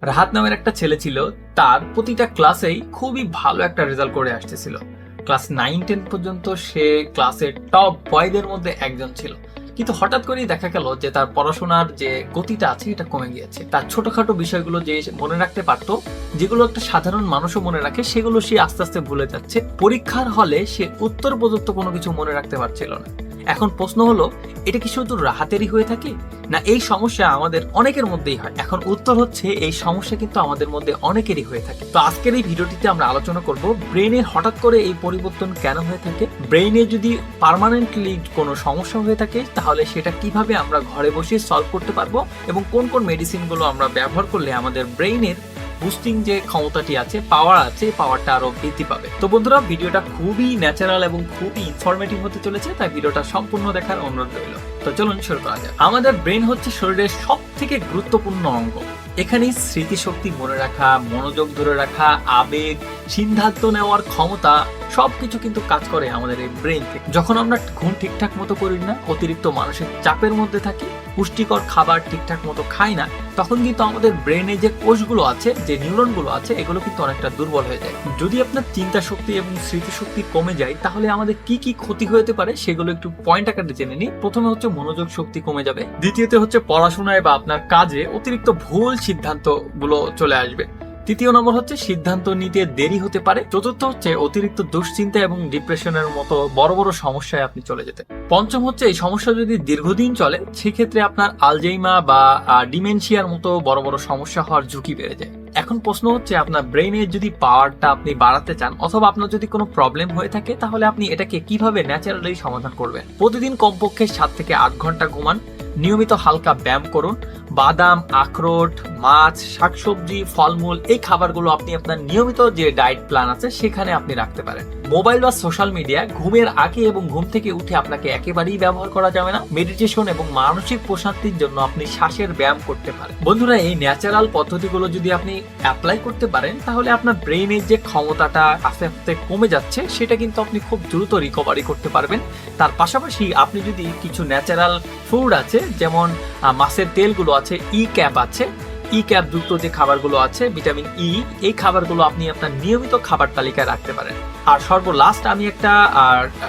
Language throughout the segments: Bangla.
রাহাত নামের একটা ছেলে ছিল, তার প্রতিটা ক্লাসেই খুবই ভালো একটা রেজাল্ট করে আসতেছিল। ক্লাস 9-10 পর্যন্ত সে ক্লাসের টপ বয়দের মধ্যে একজন ছিল। কিন্তু হঠাৎ করেই দেখা গেল যে তার পড়াশোনার যে গতিটা আছে এটা কমে গিয়েছে। তার ছোটখাটো বিষয়গুলো যে মনে রাখতে পারতো, যেগুলো একটা সাধারণ মানুষও মনে রাখে, সেগুলো সে আস্তে আস্তে ভুলে যাচ্ছে। পরীক্ষার হলে সে উত্তর প্রদত্ত কোনো কিছু মনে রাখতে পারছিল না। এখন প্রশ্ন হলো, এটা কি শুধু রাহাতেরই হয়ে থাকে, না এই সমস্যা আমাদের অনেকের মধ্যেই হয়? এখন উত্তর হচ্ছে, এই সমস্যা কিন্তু আমাদের মধ্যে অনেকেরই হয়ে থাকে। তো আজকের এই ভিডিওটিতে আমরা আলোচনা করব ব্রেনের হঠাৎ করে এই পরিবর্তন কেন হয়ে থাকে। ব্রেনে যদি পার্মানেন্টলি কোনো সমস্যা হয়ে থাকে, তাহলে সেটা কিভাবে আমরা ঘরে বসে সলভ করতে পারবো, এবং কোন কোন মেডিসিনগুলো আমরা ব্যবহার করলে আমাদের ব্রেইনের বুস্টিং যে ক্ষমতাটি আছে, পাওয়ার আছে, পাওয়ারটা আরো বৃদ্ধি পাবে। তো বন্ধুরা, ভিডিওটা খুবই ন্যাচারাল এবং খুবই ইনফরমেটিভ হতে চলেছে, তাই ভিডিওটা সম্পূর্ণ দেখার অনুরোধ রইল। তো চলুন শুরু করা যাক। আমাদের ব্রেন হচ্ছে শরীরের সব থেকে গুরুত্বপূর্ণ অঙ্গ। এখানেই স্মৃতিশক্তি, মনে রাখা, মনোযোগ ধরে রাখা, আবেগ, সিদ্ধান্ত নেওয়ার ক্ষমতা সবকিছু কিন্তু কাজ করে আমাদের এই ব্রেন থেকে। যখন আমরা ঘুম ঠিকঠাক মতো করি না, অতিরিক্ত মানসিক চাপের মধ্যে থাকি, পুষ্টিকর খাবার ঠিকঠাক মতো খাই না, তখন কিন্তু আমাদের ব্রেনে যে কোষগুলো আছে, যে নিউরনগুলো আছে, এগুলো কিন্তু অনেকটা দুর্বল হয়ে যায়। যদি আপনার চিন্তা শক্তি এবং স্মৃতিশক্তি কমে যায়, তাহলে আমাদের কি কি ক্ষতি হতে পারে সেগুলো একটু পয়েন্ট আকারে জেনে নিই। প্রথমে হচ্ছে মনোযোগ শক্তি কমে যাবে। দ্বিতীয়ত হচ্ছে পড়াশোনায় বা আপনার কাজে অতিরিক্ত ভুল সিদ্ধান্ত গুলো চলে আসবে। তৃতীয় নম্বর হচ্ছে সিদ্ধান্ত নিতে দেরি হতে পারে। চতুর্থ হচ্ছে অতিরিক্ত দুশ্চিন্তা এবং ডিপ্রেশনের মতো বড় বড় সমস্যায় আপনি চলে যেতে। পঞ্চম হচ্ছে, এই সমস্যা যদি দীর্ঘদিন চলে, সেক্ষেত্রে আপনার আলজেইমার বা ডিমেনশিয়ার মতো বড় বড় সমস্যা হওয়ার ঝুঁকি বেড়ে যায়। এখন প্রশ্ন হচ্ছে, আপনার ব্রেইনের যদি পাওয়ারটা আপনি বাড়াতে চান, অথবা আপনার যদি কোনো প্রবলেম হয়ে থাকে, তাহলে আপনি এটাকে কিভাবে ন্যাচারালি সমাধান করবেন? প্রতিদিন কমপক্ষে 7 থেকে 8 ঘন্টা ঘুমান, নিয়মিত হালকা ব্যায়াম করুন, বাদাম, আখরোট, মাছ, শাকসবজি, ফলমূল, এই খাবারগুলো আপনি আপনার নিয়মিত যে ডায়েট প্ল্যান আছে সেখানে আপনি রাখতে পারেন। মোবাইল বা সোশ্যাল মিডিয়া ঘুমের আগে এবং ঘুম থেকে উঠে আপনাকে একেবারেই ব্যবহার করা যাবে না। মেডিটেশন এবং মানসিক প্রশান্তির জন্য আপনি শ্বাসের ব্যায়াম করতে পারেন। বন্ধুরা, এই ন্যাচারাল পদ্ধতিগুলো যদি আপনি অ্যাপ্লাই করতে পারেন, তাহলে আপনার ব্রেইনের যে ক্ষমতাটা আস্তে আস্তে কমে যাচ্ছে, সেটা কিন্তু আপনি খুব দ্রুত রিকভারি করতে পারবেন। তার পাশাপাশি আপনি যদি কিছু ন্যাচারাল ফুড আছে, যেমন মাছের তেলগুলো আছে, ই ক্যাপ আছে, ই ক্যাপ যুক্ত যে খাবারগুলো আছে, ভিটামিন ই, এই খাবারগুলো আপনি আপনার নিয়মিত খাবার তালিকায় রাখতে পারেন। আর সর্বলাস্ট আমি একটা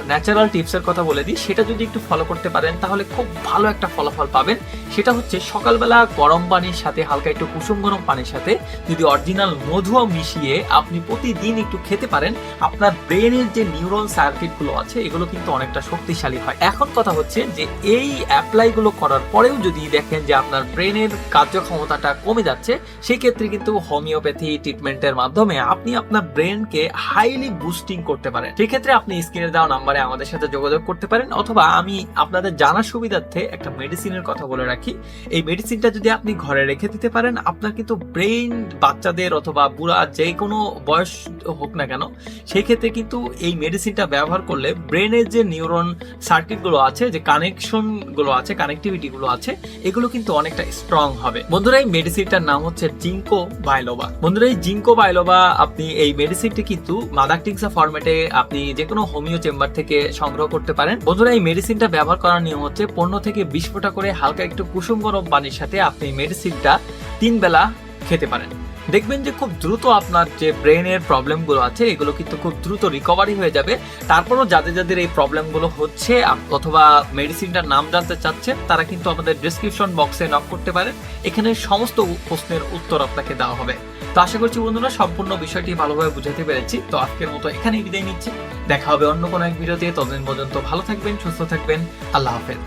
ন্যাচারাল টিপসের কথা বলে দিই, সেটা যদি একটু ফলো করতে পারেন, তাহলে খুব ভালো একটা ফলাফল পাবেন। সেটা হচ্ছে, সকালবেলা গরম পানির সাথে, হালকা একটু কুসুম গরম পানির সাথে যদি অরিজিনাল মধুও মিশিয়ে আপনি প্রতিদিন একটু খেতে পারেন, আপনার ব্রেনের যে নিউরন সার্কিটগুলো আছে, এগুলো কিন্তু অনেকটা শক্তিশালী হয়। এখন কথা হচ্ছে যে, এই অ্যাপ্লাইগুলো করার পরেও যদি দেখেন যে আপনার ব্রেনের কার্যক্ষমতাটা কমে যাচ্ছে, সেই ক্ষেত্রে কিন্তু হোমিওপ্যাথি ট্রিটমেন্টের মাধ্যমে আপনি আপনার ব্রেনকে হাইলি বুস্টিং করতে পারেন। সেক্ষেত্রে আপনি স্ক্রিনে দেওয়া নাম্বারে আমাদের সাথে যোগাযোগ করতে পারেন, অথবা আমি আপনাদের জানার সুবিধার্থে একটা মেডিসিনের কথা বলে রাখি। এই মেডিসিনটা যদি আপনি ঘরে রেখে দিতে পারেন, আপনার কিন্তু ব্রেন, বাচ্চাদের অথবা বুড়া যে কোনো বয়স হোক না কেন, সেই ক্ষেত্রে কিন্তু এই মেডিসিনটা ব্যবহার করলে ব্রেনের যে নিউরন সার্কিট গুলো আছে, যে কানেকশন গুলো আছে, কানেক্টিভিটি গুলো আছে, এগুলো কিন্তু অনেকটা স্ট্রং হবে। বন্ধুরা, এই মেডিসিনটার নাম হচ্ছে জিঙ্কো বাইলোবা। বন্ধুরা, এই জিঙ্কো বাইলোবা, আপনি এই মেডিসিনটি কিন্তু মাদার টিংসা ফরম্যাটে আপনি যে কোনো হোমিও চেম্বার থেকে সংগ্রহ করতে পারেন। বন্ধুরা, এই মেডিসিনটা ব্যবহার করার নিয়ম হচ্ছে, 15 থেকে 20 ফোঁটা করে হালকা একটু কুসুম গরম পানির সাথে আপনি মেডিসিনটা 3 বেলা খেতে পারেন। দেখবেন যে খুব দ্রুত আপনার যে ব্রেনের প্রবলেমগুলো আছে, এগুলো কিন্তু খুব দ্রুত রিকভারি হয়ে যাবে। তারপরও যাদের যাদের এই প্রবলেমগুলো হচ্ছে, অথবা মেডিসিনটার নাম জানতে চাচ্ছেন, তারা কিন্তু আমাদের ডেসক্রিপশন বক্সে নক করতে পারেন। এখানে সমস্ত প্রশ্নের উত্তর আপনাকে দেওয়া হবে। তো আশা করছি বন্ধুরা, সম্পূর্ণ বিষয়টি ভালোভাবে বুঝাতে পেরেছি। তো আজকের মতো এখানেই বিদায় নিচ্ছি। দেখা হবে অন্য কোনো এক ভিডিওতে। ততদিন পর্যন্ত ভালো থাকবেন, সুস্থ থাকবেন। আল্লাহ হাফেজ।